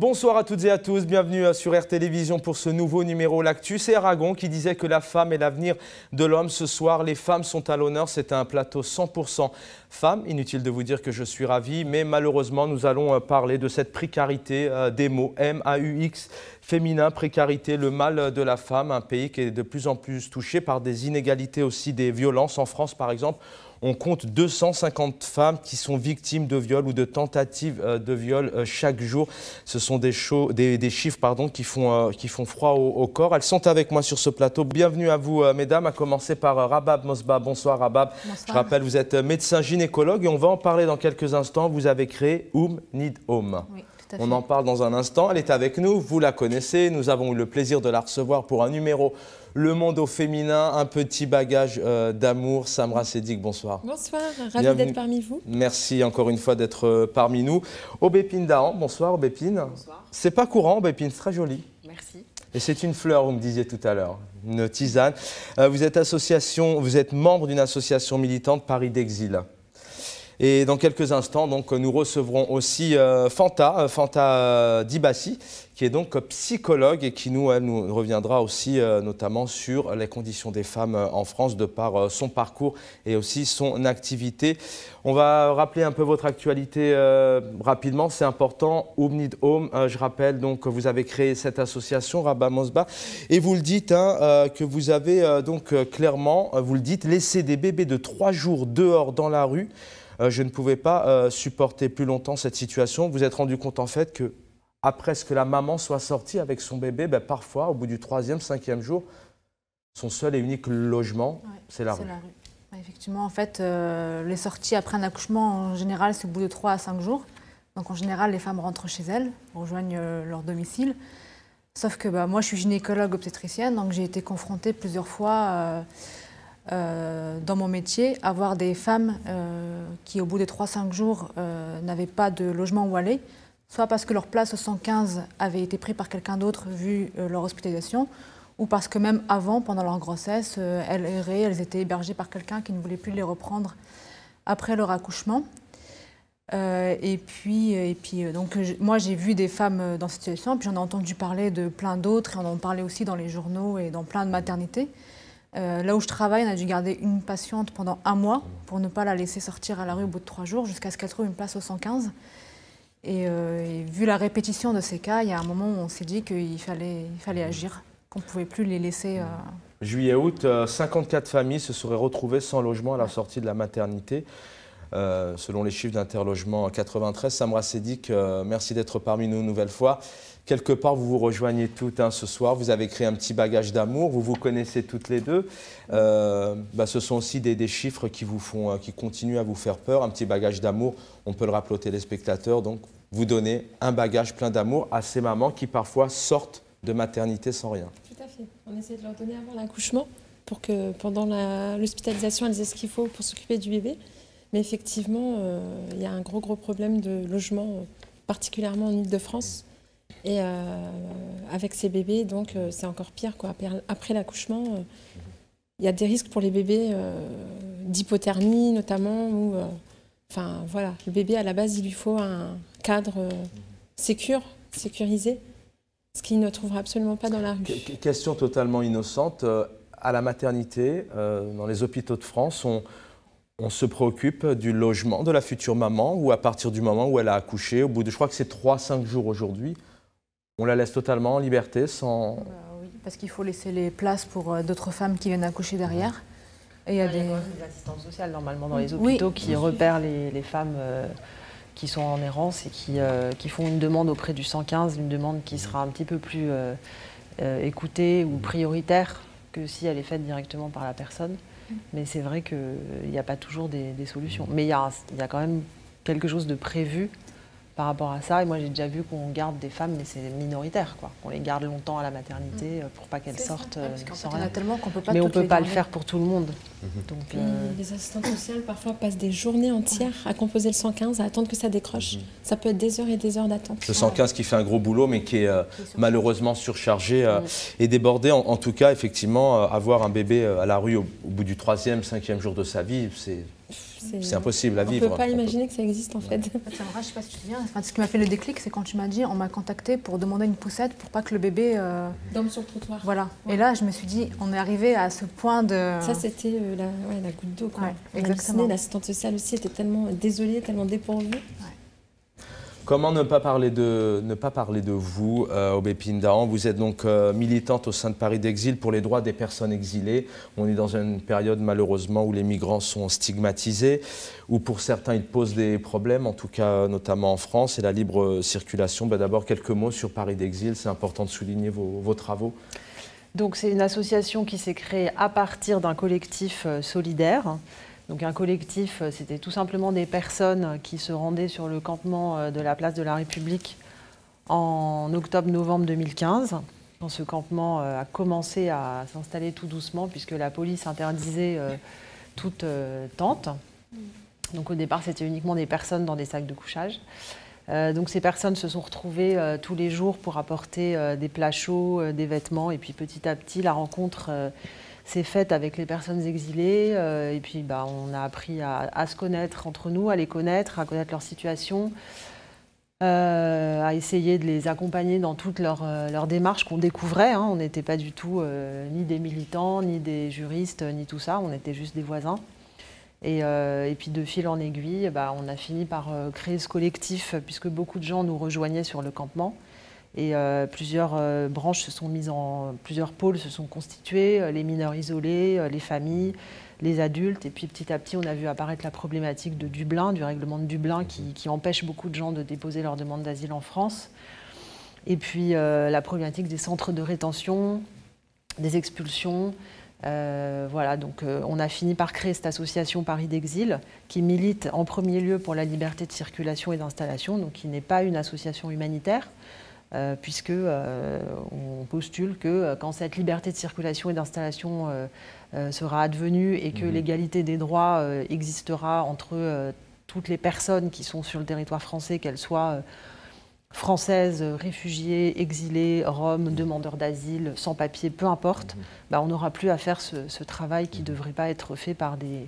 Bonsoir à toutes et à tous, bienvenue sur RT Télévision pour ce nouveau numéro L'Actu. C'est Aragon qui disait que la femme est l'avenir de l'homme. Ce soir, les femmes sont à l'honneur. C'est un plateau 100% femmes. Inutile de vous dire que je suis ravi, mais malheureusement, nous allons parler de cette précarité des mots M-A-U-X, féminin, précarité, le mal de la femme, un pays qui est de plus en plus touché par des inégalités aussi, des violences. En France, par exemple, on compte 250 femmes qui sont victimes de viols ou de tentatives de viol chaque jour. Ce sont des chiffres qui font froid au corps. Elles sont avec moi sur ce plateau. Bienvenue à vous, mesdames, à commencer par Rabab Mosba. Bonsoir, Rabab. Bonsoir. Je rappelle, vous êtes médecin gynécologue et on va en parler dans quelques instants. Vous avez créé Need Home. Oui. On en parle dans un instant. Elle est avec nous, vous la connaissez. Nous avons eu le plaisir de la recevoir pour un numéro Le Monde au féminin, un petit bagage d'amour. Samra Sédic, bonsoir. Bonsoir, ravi d'être parmi vous. Merci encore une fois d'être parmi nous. Aubépine Dahan, bonsoir Aubépine. Bonsoir. C'est pas courant Aubépine, c'est très joli. Merci. Et c'est une fleur, vous me disiez tout à l'heure, une tisane. Vous êtes membre d'une association militante Paris d'Exil. Et dans quelques instants, donc, nous recevrons aussi Fanta Dibassi, qui est donc psychologue et qui nous reviendra aussi notamment sur les conditions des femmes en France de par son parcours et aussi son activité. On va rappeler un peu votre actualité rapidement, c'est important. Need Home, je rappelle donc que vous avez créé cette association, Rabab Mosba, et vous le dites que vous avez donc clairement, vous le dites, laissé des bébés de 3 jours dehors dans la rue. Je ne pouvais pas supporter plus longtemps cette situation. Vous vous êtes rendu compte en fait que après ce que la maman soit sortie avec son bébé, parfois au bout du 3e, 5e jour, son seul et unique logement, c'est la rue. Effectivement, en fait, les sorties après un accouchement, en général, c'est au bout de 3 à 5 jours. Donc en général, les femmes rentrent chez elles, rejoignent leur domicile. Sauf que moi, je suis gynécologue obstétricienne, donc j'ai été confrontée plusieurs fois dans mon métier, à voir des femmes qui, au bout des 3-5 jours, n'avaient pas de logement où aller, soit parce que leur place au 115 avait été prise par quelqu'un d'autre vu leur hospitalisation, ou parce que même avant, pendant leur grossesse, elles étaient hébergées par quelqu'un qui ne voulait plus les reprendre après leur accouchement. Donc, moi, j'ai vu des femmes dans cette situation, puis j'en ai entendu parler de plein d'autres, et on en parlait aussi dans les journaux et dans plein de maternités. Là où je travaille, on a dû garder une patiente pendant 1 mois pour ne pas la laisser sortir à la rue au bout de 3 jours, jusqu'à ce qu'elle trouve une place au 115. Et vu la répétition de ces cas, il y a un moment où on s'est dit qu'il fallait agir, qu'on ne pouvait plus les laisser... Juillet-août, 54 familles se seraient retrouvées sans logement à la sortie de la maternité. Selon les chiffres d'Interlogement 93. Samra Sédic, merci d'être parmi nous une nouvelle fois. Quelque part, vous vous rejoignez toutes ce soir. Vous avez créé un petit bagage d'amour. Vous vous connaissez toutes les deux. Ce sont aussi des chiffres qui continuent à vous faire peur. Un petit bagage d'amour, on peut le rappeler aux téléspectateurs. Donc, vous donnez un bagage plein d'amour à ces mamans qui parfois sortent de maternité sans rien. Tout à fait. On essaie de leur donner avant l'accouchement pour que pendant l'hospitalisation, elles aient ce qu'il faut pour s'occuper du bébé. Mais effectivement, il y a un gros problème de logement, particulièrement en Île-de-France. Et avec ces bébés, donc c'est encore pire, quoi. Après l'accouchement, il y a des risques pour les bébés d'hypothermie notamment. Voilà, le bébé à la base, il lui faut un cadre sécurisé, ce qu'il ne trouvera absolument pas dans la rue. Question totalement innocente. À la maternité, dans les hôpitaux de France, on se préoccupe du logement de la future maman ou à partir du moment où elle a accouché, au bout de, je crois que c'est 3-5 jours aujourd'hui, on la laisse totalement en liberté sans... Oui, parce qu'il faut laisser les places pour d'autres femmes qui viennent accoucher derrière. Et il y a des assistants sociaux normalement dans les hôpitaux qui repèrent les femmes qui sont en errance et qui font une demande auprès du 115, une demande qui sera un petit peu plus écoutée ou prioritaire que si elle est faite directement par la personne. Mais c'est vrai qu'il n'y a pas toujours des solutions. Mais il y a quand même quelque chose de prévu par rapport à ça. Et moi, j'ai déjà vu qu'on garde des femmes, mais c'est minoritaire, quoi. Qu'on les garde longtemps à la maternité pour pas qu'elles sortent sans rien. Mais on ne peut pas le faire pour tout le monde. Donc, les assistantes sociales, parfois, passent des journées entières à composer le 115, à attendre que ça décroche. Ça peut être des heures et des heures d'attente. Le 115 qui fait un gros boulot, mais qui est malheureusement surchargé et débordé. En tout cas, effectivement, avoir un bébé à la rue au bout du 3e, 5e jour de sa vie, c'est C'est impossible à vivre. On ne peut pas imaginer que ça existe en fait. C'est vrai, je ne sais pas si tu te souviens, ce qui m'a fait le déclic, c'est quand tu m'as dit on m'a contacté pour demander une poussette pour pas que le bébé dorme sur le trottoir. Voilà. Ouais. Et là, je me suis dit, on est arrivé à ce point de... Ça, c'était la goutte d'eau. Ouais, exactement. L'assistante sociale aussi était tellement désolée, tellement dépourvue. Ouais. Comment ne pas parler de vous, Aubépine Dahan? Vous êtes donc militante au sein de Paris d'Exil pour les droits des personnes exilées. On est dans une période malheureusement où les migrants sont stigmatisés, où pour certains ils posent des problèmes, en tout cas notamment en France, et la libre circulation. D'abord quelques mots sur Paris d'Exil, c'est important de souligner vos travaux. Donc c'est une association qui s'est créée à partir d'un collectif solidaire. Donc un collectif, c'était tout simplement des personnes qui se rendaient sur le campement de la place de la République en octobre-novembre 2015. Quand ce campement a commencé à s'installer tout doucement, puisque la police interdisait toute tente. Donc au départ, c'était uniquement des personnes dans des sacs de couchage. Donc ces personnes se sont retrouvées tous les jours pour apporter des plats chauds, des vêtements. Et puis petit à petit, la rencontre s'est faite avec les personnes exilées. Et puis on a appris à se connaître entre nous, à les connaître, à connaître leur situation, à essayer de les accompagner dans toute leur démarche qu'on découvrait. On n'était pas du tout ni des militants, ni des juristes, ni tout ça. On était juste des voisins. Et puis de fil en aiguille, on a fini par créer ce collectif puisque beaucoup de gens nous rejoignaient sur le campement. Et plusieurs branches se sont mises plusieurs pôles se sont constitués, les mineurs isolés, les familles, les adultes. Et puis petit à petit, on a vu apparaître la problématique de Dublin, du règlement de Dublin qui empêche beaucoup de gens de déposer leur demande d'asile en France. Et puis la problématique des centres de rétention, des expulsions. Voilà, donc on a fini par créer cette association Paris d'Exil qui milite en premier lieu pour la liberté de circulation et d'installation, donc qui n'est pas une association humanitaire, puisque on postule que quand cette liberté de circulation et d'installation sera advenue et que l'égalité des droits existera entre toutes les personnes qui sont sur le territoire français, qu'elles soient françaises, réfugiés, exilés, roms, demandeurs d'asile, sans-papiers, peu importe, on n'aura plus à faire ce travail qui ne devrait pas être fait par des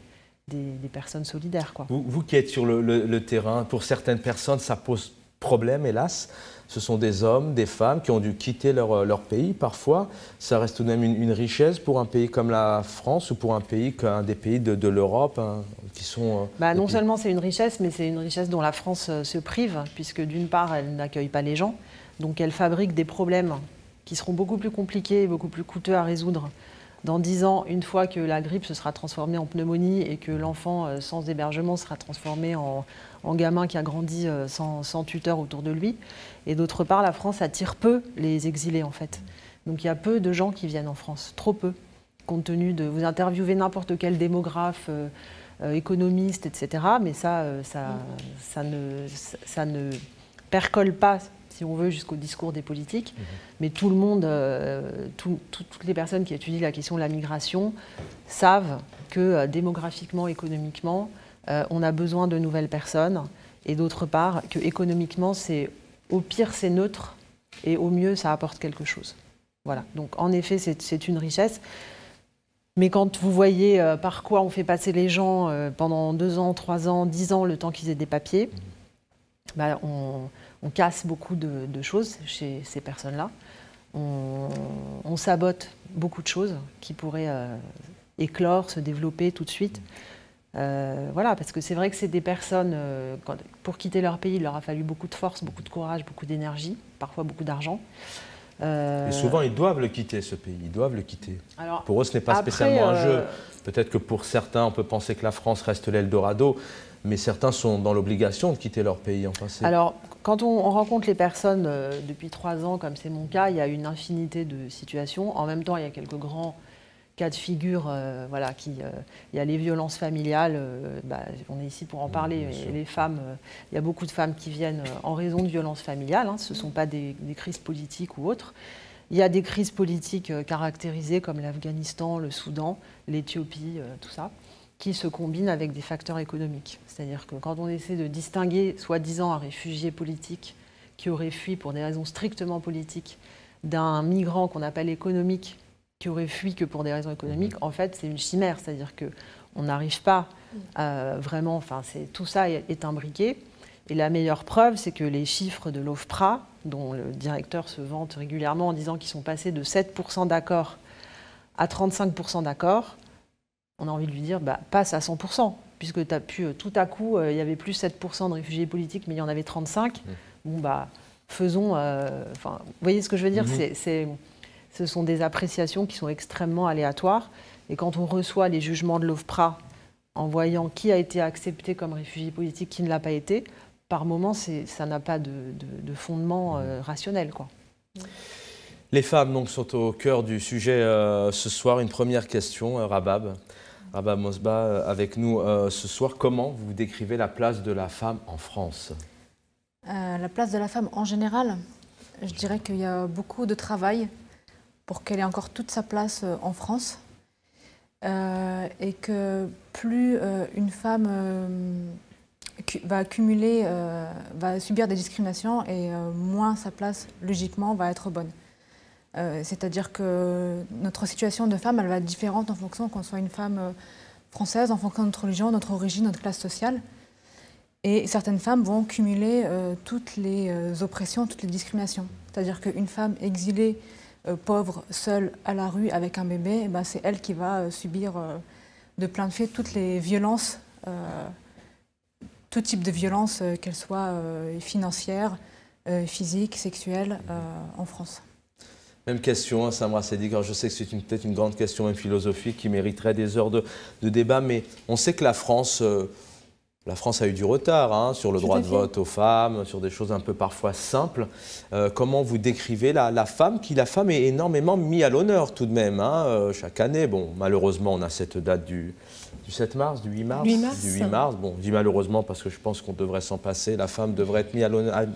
personnes solidaires, quoi. Vous qui êtes sur le terrain, pour certaines personnes, ça pose problème, hélas. Ce sont des hommes, des femmes qui ont dû quitter leur pays parfois. Ça reste tout de même une richesse pour un pays comme la France ou pour un des pays de l'Europe qui sont... non seulement c'est une richesse, mais c'est une richesse dont la France se prive, puisque d'une part, elle n'accueille pas les gens, donc elle fabrique des problèmes qui seront beaucoup plus compliqués, beaucoup plus coûteux à résoudre. Dans 10 ans, une fois que la grippe se sera transformée en pneumonie et que l'enfant sans hébergement sera transformé en gamin qui a grandi sans tuteur autour de lui. Et d'autre part, la France attire peu les exilés, en fait. Donc il y a peu de gens qui viennent en France, trop peu, compte tenu de... Vous interviewez n'importe quel démographe, économiste, etc. Mais ça ne percole pas, si on veut, jusqu'au discours des politiques. Mais tout le monde, toutes les personnes qui étudient la question de la migration savent que démographiquement, économiquement, on a besoin de nouvelles personnes. Et d'autre part, que économiquement, au pire, c'est neutre et au mieux, ça apporte quelque chose. Voilà. Donc, en effet, c'est une richesse. Mais quand vous voyez par quoi on fait passer les gens pendant 2 ans, 3 ans, 10 ans, le temps qu'ils aient des papiers, on casse beaucoup de choses chez ces personnes-là. On sabote beaucoup de choses qui pourraient éclore, se développer tout de suite. Voilà, parce que c'est vrai que c'est des personnes, pour quitter leur pays, il leur a fallu beaucoup de force, beaucoup de courage, beaucoup d'énergie, parfois beaucoup d'argent. Et souvent, ils doivent le quitter, ce pays, ils doivent le quitter. Alors, pour eux, ce n'est pas spécialement un jeu. Peut-être que pour certains, on peut penser que la France reste l'Eldorado, mais certains sont dans l'obligation de quitter leur pays. Enfin, alors, quand on rencontre les personnes depuis 3 ans, comme c'est mon cas, il y a une infinité de situations. En même temps, il y a quelques grands cas de figure, voilà, il y a les violences familiales, on est ici pour en parler, mais les femmes, il y a beaucoup de femmes qui viennent en raison de violences familiales, ce ne sont pas des crises politiques ou autres. Il y a des crises politiques caractérisées comme l'Afghanistan, le Soudan, l'Éthiopie, tout ça, qui se combinent avec des facteurs économiques. C'est-à-dire que quand on essaie de distinguer, soi-disant, un réfugié politique qui aurait fui pour des raisons strictement politiques d'un migrant qu'on appelle économique, qui auraient fui que pour des raisons économiques, en fait, c'est une chimère. C'est-à-dire qu'on n'arrive pas vraiment... Enfin, tout ça est imbriqué. Et la meilleure preuve, c'est que les chiffres de l'OFPRA, dont le directeur se vante régulièrement en disant qu'ils sont passés de 7% d'accord à 35% d'accord, on a envie de lui dire, passe à 100%, puisque tu as pu, tout à coup, il y avait plus 7% de réfugiés politiques, mais il y en avait 35%. Bon, faisons... vous voyez ce que je veux dire? Ce sont des appréciations qui sont extrêmement aléatoires. Et quand on reçoit les jugements de l'OFPRA en voyant qui a été accepté comme réfugié politique, qui ne l'a pas été, par moment, ça n'a pas de fondement rationnel, quoi. Les femmes donc, sont au cœur du sujet ce soir. Une première question, Rabab Mosba, avec nous ce soir. Comment vous décrivez la place de la femme en France? La place de la femme en général, je dirais qu'il y a beaucoup de travail pour qu'elle ait encore toute sa place en France. Et que plus une femme va accumuler, va subir des discriminations et moins sa place, logiquement, va être bonne. C'est-à-dire que notre situation de femme, elle va être différente en fonction qu'on soit une femme française, en fonction de notre religion, notre origine, notre classe sociale. Et certaines femmes vont cumuler toutes les oppressions, toutes les discriminations. C'est-à-dire qu'une femme exilée, pauvre, seule, à la rue, avec un bébé, c'est elle qui va subir de plein de faits toutes les violences, tout type de violences, qu'elles soient financières, physiques, sexuelles, en France. Même question, Samra Seddik. Alors je sais que c'est peut-être une grande question même philosophique qui mériterait des heures de débat, mais on sait que la France a eu du retard sur le droit de vote aux femmes, sur des choses un peu parfois simples. Comment vous décrivez la femme est énormément mise à l'honneur tout de même. Chaque année, bon, malheureusement, on a cette date du 7 mars, du 8 mars. Du 8 mars. Bon, je dis malheureusement parce que je pense qu'on devrait s'en passer. La femme devrait être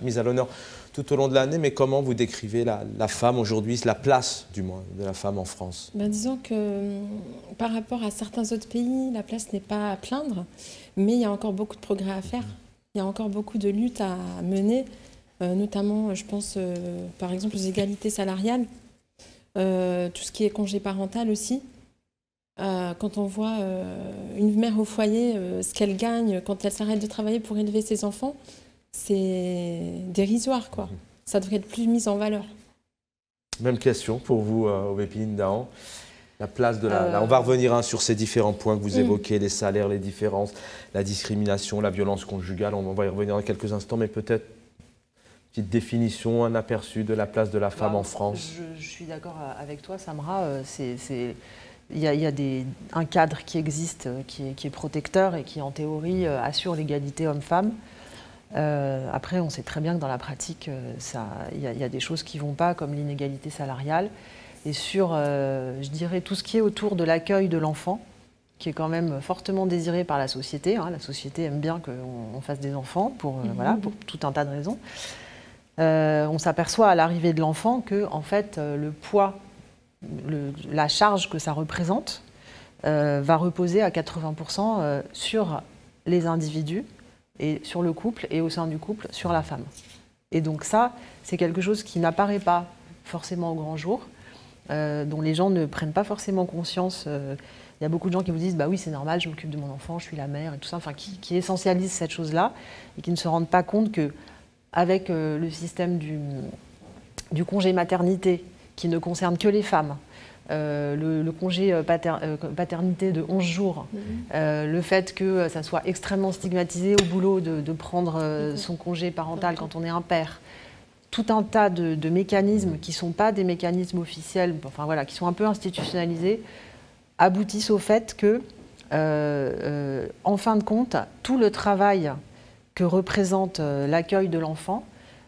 mise à l'honneur tout au long de l'année. Mais comment vous décrivez la femme aujourd'hui, la place du moins de la femme en France? Disons que par rapport à certains autres pays, la place n'est pas à plaindre. Mais il y a encore beaucoup de progrès à faire. Il y a encore beaucoup de luttes à mener, notamment, je pense, par exemple, aux égalités salariales, tout ce qui est congé parental aussi. Quand on voit une mère au foyer, ce qu'elle gagne quand elle s'arrête de travailler pour élever ses enfants, c'est dérisoire, quoi. Ça devrait être plus mis en valeur. Même question pour vous, Obépine Dahan. La place de on va revenir sur ces différents points que vous évoquez, les salaires, les différences, la discrimination, la violence conjugale. On va y revenir dans quelques instants, mais peut-être une petite définition, un aperçu de la place de la femme en France. Je suis d'accord avec toi, Samra. Il y a un cadre qui existe, qui est protecteur et qui, en théorie, assure l'égalité homme-femme. Après, on sait très bien que dans la pratique, il y a des choses qui ne vont pas, comme l'inégalité salariale. Et sur, je dirais, tout ce qui est autour de l'accueil de l'enfant, qui est quand même fortement désiré par la société. La société aime bien qu'on fasse des enfants pour tout un tas de raisons. On s'aperçoit à l'arrivée de l'enfant que, en fait, le poids, la charge que ça représente va reposer à 80% sur les individus et sur le couple et au sein du couple sur la femme. Et donc ça, c'est quelque chose qui n'apparaît pas forcément au grand jour, dont les gens ne prennent pas forcément conscience. Il y a beaucoup de gens qui vous disent « oui, c'est normal, je m'occupe de mon enfant, je suis la mère » et tout ça, qui essentialisent cette chose-là et qui ne se rendent pas compte qu'avec le système du congé maternité, qui ne concerne que les femmes, le congé paternité de 11 jours, le fait que ça soit extrêmement stigmatisé au boulot de prendre son congé parental quand on est un père, tout un tas de mécanismes qui ne sont pas des mécanismes officiels, qui sont un peu institutionnalisés, aboutissent au fait que, en fin de compte, tout le travail que représente l'accueil de l'enfant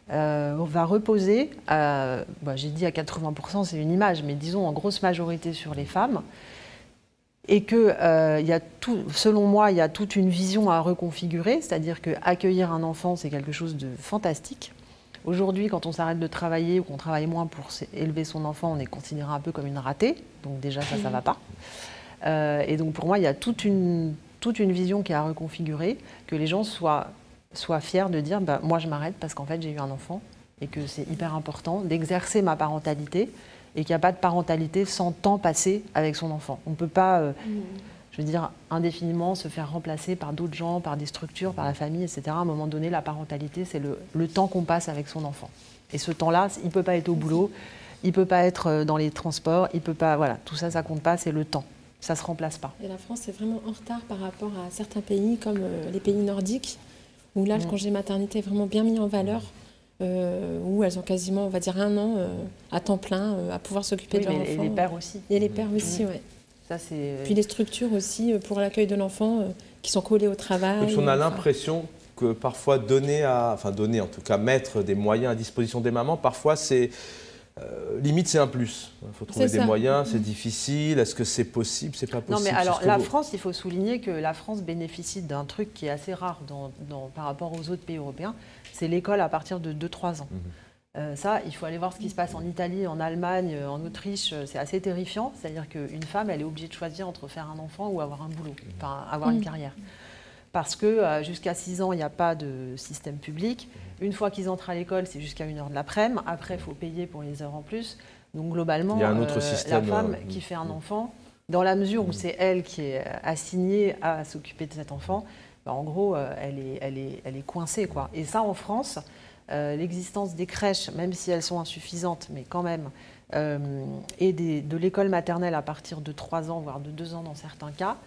va reposer, j'ai dit à 80%, c'est une image, mais disons en grosse majorité sur les femmes, et que, selon moi, il y a toute une vision à reconfigurer, c'est-à-dire qu'accueillir un enfant, c'est quelque chose de fantastique. Aujourd'hui, quand on s'arrête de travailler ou qu'on travaille moins pour élever son enfant, on est considéré un peu comme une ratée, donc déjà ça ne va pas. Et donc pour moi, il y a toute une vision qui est à reconfigurer, que les gens soient fiers de dire moi je m'arrête parce qu'en fait j'ai eu un enfant et que c'est hyper important d'exercer ma parentalité et qu'il n'y a pas de parentalité sans temps passé avec son enfant. On ne peut pas, je veux dire, indéfiniment se faire remplacer par d'autres gens, par des structures, par la famille, etc. À un moment donné, la parentalité, c'est le temps qu'on passe avec son enfant. Et ce temps-là, il ne peut pas être au boulot, il ne peut pas être dans les transports, il peut pas, voilà, tout ça, ça compte pas, c'est le temps. Ça ne se remplace pas. Et la France est vraiment en retard par rapport à certains pays comme les pays nordiques, où là, le congé maternité est vraiment bien mis en valeur, où elles ont quasiment, on va dire, 1 an à temps plein à pouvoir s'occuper de leur enfant. Et les pères aussi. Et les pères aussi, oui. Puis les structures aussi pour l'accueil de l'enfant qui sont collées au travail. Et puis on a l'impression que parfois donner en tout cas mettre des moyens à disposition des mamans, parfois c'est limite c'est un plus. Il faut trouver des moyens, c'est difficile, est-ce que c'est possible, c'est pas possible? Non mais alors la France, il faut souligner que la France bénéficie d'un truc qui est assez rare par rapport aux autres pays européens, c'est l'école à partir de 2-3 ans. Ça, il faut aller voir ce qui se passe en Italie, en Allemagne, en Autriche, c'est assez terrifiant. C'est-à-dire qu'une femme, elle est obligée de choisir entre faire un enfant ou avoir un boulot, enfin avoir une carrière. Parce que jusqu'à 6 ans, il n'y a pas de système public. Une fois qu'ils entrent à l'école, c'est jusqu'à 1h de l'après-midi. Après, il faut payer pour les heures en plus. Donc globalement, il y a un autre système, la femme qui fait un enfant, dans la mesure où c'est elle qui est assignée à s'occuper de cet enfant, bah, en gros, elle est coincée, quoi. Et ça, en France, l'existence des crèches, même si elles sont insuffisantes, mais quand même, et de l'école maternelle à partir de 3 ans, voire de 2 ans dans certains cas.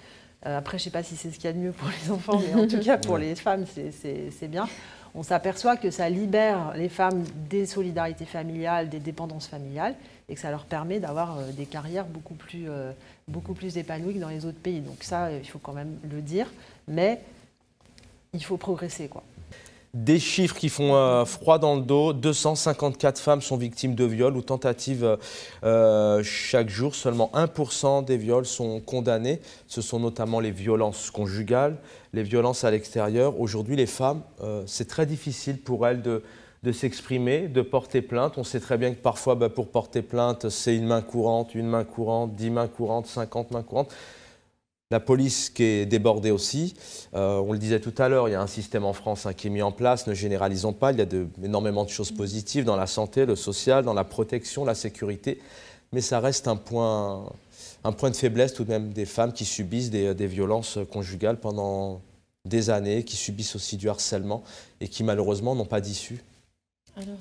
Après, je ne sais pas si c'est ce qu'il y a de mieux pour les enfants, mais en tout cas, pour les femmes, c'est bien. On s'aperçoit que ça libère les femmes des solidarités familiales, des dépendances familiales, et que ça leur permet d'avoir des carrières beaucoup plus épanouies que dans les autres pays. Donc ça, il faut quand même le dire, mais il faut progresser, quoi. Des chiffres qui font froid dans le dos, 254 femmes sont victimes de viols ou tentatives chaque jour. Seulement 1% des viols sont condamnés. Ce sont notamment les violences conjugales, les violences à l'extérieur. Aujourd'hui, les femmes, c'est très difficile pour elles de s'exprimer, de porter plainte. On sait très bien que parfois, pour porter plainte, c'est une main courante, 10 mains courantes, 50 mains courantes. La police qui est débordée aussi. On le disait tout à l'heure, il y a un système en France qui est mis en place, ne généralisons pas. Il y a énormément de choses positives dans la santé, le social, dans la protection, la sécurité. Mais ça reste un point de faiblesse tout de même des femmes qui subissent des violences conjugales pendant des années, qui subissent aussi du harcèlement et qui malheureusement n'ont pas d'issue. Alors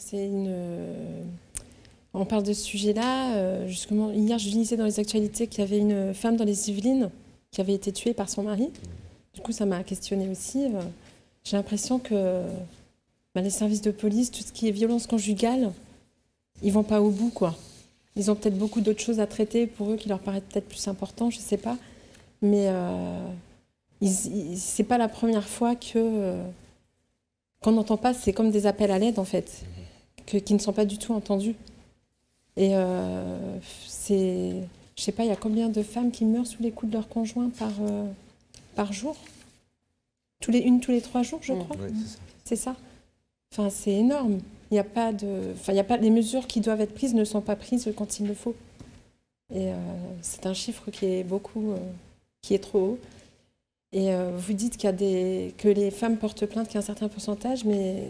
on parle de ce sujet-là. Justement, hier, je lisais dans les actualités qu'il y avait une femme dans les Yvelines qui avait été tuée par son mari. Du coup, ça m'a questionnée aussi. J'ai l'impression que les services de police, tout ce qui est violence conjugale, ils ne vont pas au bout, quoi. Ils ont peut-être beaucoup d'autres choses à traiter pour eux qui leur paraissent peut-être plus importants, je ne sais pas. Mais ce n'est pas la première fois qu'on n'entend pas, c'est comme des appels à l'aide, en fait, qui ne sont pas du tout entendus. Et je ne sais pas, il y a combien de femmes qui meurent sous les coups de leur conjoint par jour? Tous les 3 jours, je crois. Oui, c'est ça. Enfin, c'est énorme. Il n'y a pas les mesures qui doivent être prises ne sont pas prises quand il le faut. Et c'est un chiffre qui est trop haut. Et vous dites que les femmes portent plainte, qu'il y a un certain pourcentage, mais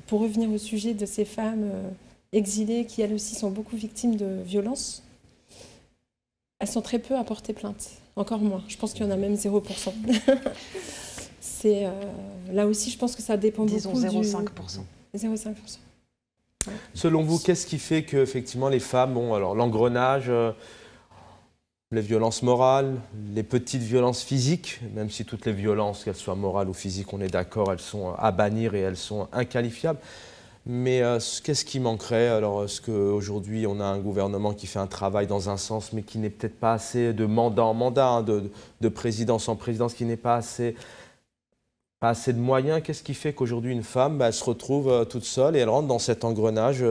pour revenir au sujet de ces femmes exilées qui, elles aussi, sont beaucoup victimes de violences, elles sont très peu à porter plainte, encore moins. Je pense qu'il y en a même 0%. Là aussi, je pense que ça dépend beaucoup. Disons 0,5%. 0,5%. Ouais. Selon vous, qu'est-ce qui fait qu'effectivement les femmes, alors l'engrenage, les violences morales, les petites violences physiques, même si toutes les violences, qu'elles soient morales ou physiques, on est d'accord, elles sont à bannir et elles sont inqualifiables. Mais qu'est-ce qui manquerait? Alors, est-ce qu'aujourd'hui, on a un gouvernement qui fait un travail dans un sens, mais qui n'est peut-être pas assez de mandat en mandat, de présidence en présidence, qui n'est pas assez de moyens? Qu'est-ce qui fait qu'aujourd'hui, une femme, elle se retrouve toute seule et elle rentre dans cet engrenage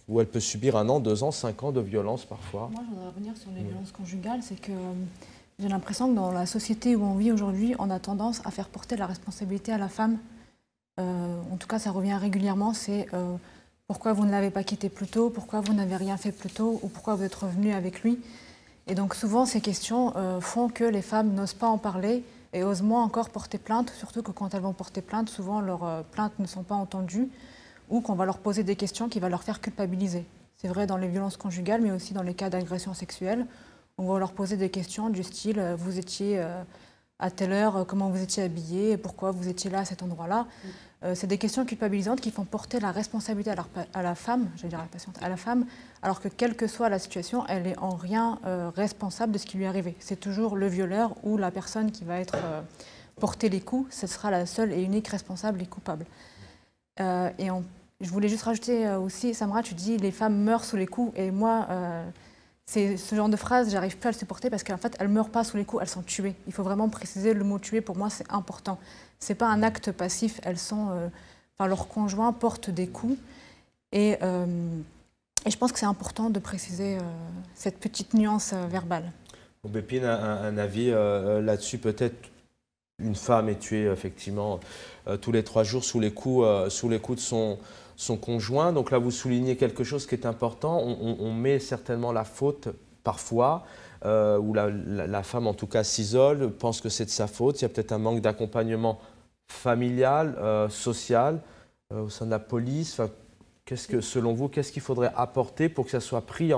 où elle peut subir 1 an, 2 ans, 5 ans de violence parfois? Moi, je voudrais revenir sur les violences conjugales. C'est que j'ai l'impression que dans la société où on vit aujourd'hui, on a tendance à faire porter la responsabilité à la femme. En tout cas, ça revient régulièrement, c'est pourquoi vous ne l'avez pas quitté plus tôt, pourquoi vous n'avez rien fait plus tôt, ou pourquoi vous êtes revenu avec lui. Et donc souvent, ces questions font que les femmes n'osent pas en parler et osent moins encore porter plainte, surtout que quand elles vont porter plainte, souvent leurs plaintes ne sont pas entendues ou qu'on va leur poser des questions qui vont leur faire culpabiliser. C'est vrai dans les violences conjugales, mais aussi dans les cas d'agression sexuelle. On va leur poser des questions du style « vous étiez à telle heure, comment vous étiez habillé, pourquoi vous étiez là à cet endroit-là ». C'est des questions culpabilisantes qui font porter la responsabilité à la femme, j'allais dire à la patiente, à la femme, alors que quelle que soit la situation, elle n'est en rien responsable de ce qui lui est arrivé. C'est toujours le violeur ou la personne qui va être porter les coups, ce sera la seule et unique responsable et coupable. Je voulais juste rajouter aussi, Samra, tu dis les femmes meurent sous les coups, et moi, c'est ce genre de phrase, j'arrive plus à le supporter parce qu'en fait, elles ne meurent pas sous les coups, elles sont tuées. Il faut vraiment préciser le mot tuer, pour moi, c'est important. Ce n'est pas un acte passif, elles sont, leur conjoint porte des coups. Et je pense que c'est important de préciser cette petite nuance verbale. Bépine, un avis là-dessus, peut-être une femme est tuée effectivement tous les 3 jours sous les coups de son conjoint. Donc là, vous soulignez quelque chose qui est important. On met certainement la faute parfois, où la femme en tout cas s'isole, pense que c'est de sa faute. Il y a peut-être un manque d'accompagnement familial, social, au sein de la police. Enfin, selon vous, qu'est-ce qu'il faudrait apporter pour que ça soit pris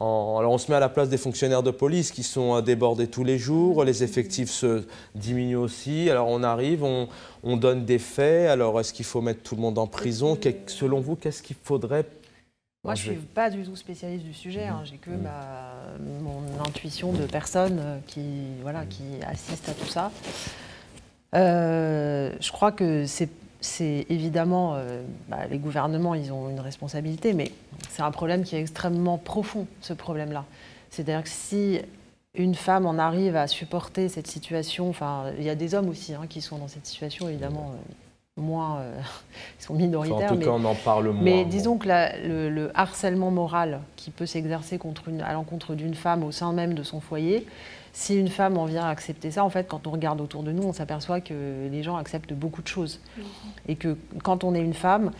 alors on se met à la place des fonctionnaires de police qui sont débordés tous les jours, les effectifs se diminuent aussi, alors on arrive, on donne des faits, alors est-ce qu'il faut mettre tout le monde en prison? Selon vous, qu'est-ce qu'il faudrait? Moi, je ne suis pas du tout spécialiste du sujet, j'ai que mon intuition de personne qui assiste à tout ça. Je crois que c'est évidemment, les gouvernements, ils ont une responsabilité, mais c'est un problème qui est extrêmement profond, ce problème-là. C'est-à-dire que si une femme en arrive à supporter cette situation, il y a des hommes aussi qui sont dans cette situation, évidemment, moins, ils sont minoritaires. En tout cas, on en parle moins. Mais disons que le harcèlement moral qui peut s'exercer à l'encontre d'une femme au sein même de son foyer, si une femme en vient à accepter ça, en fait, quand on regarde autour de nous, on s'aperçoit que les gens acceptent beaucoup de choses. Et que quand on est une femme,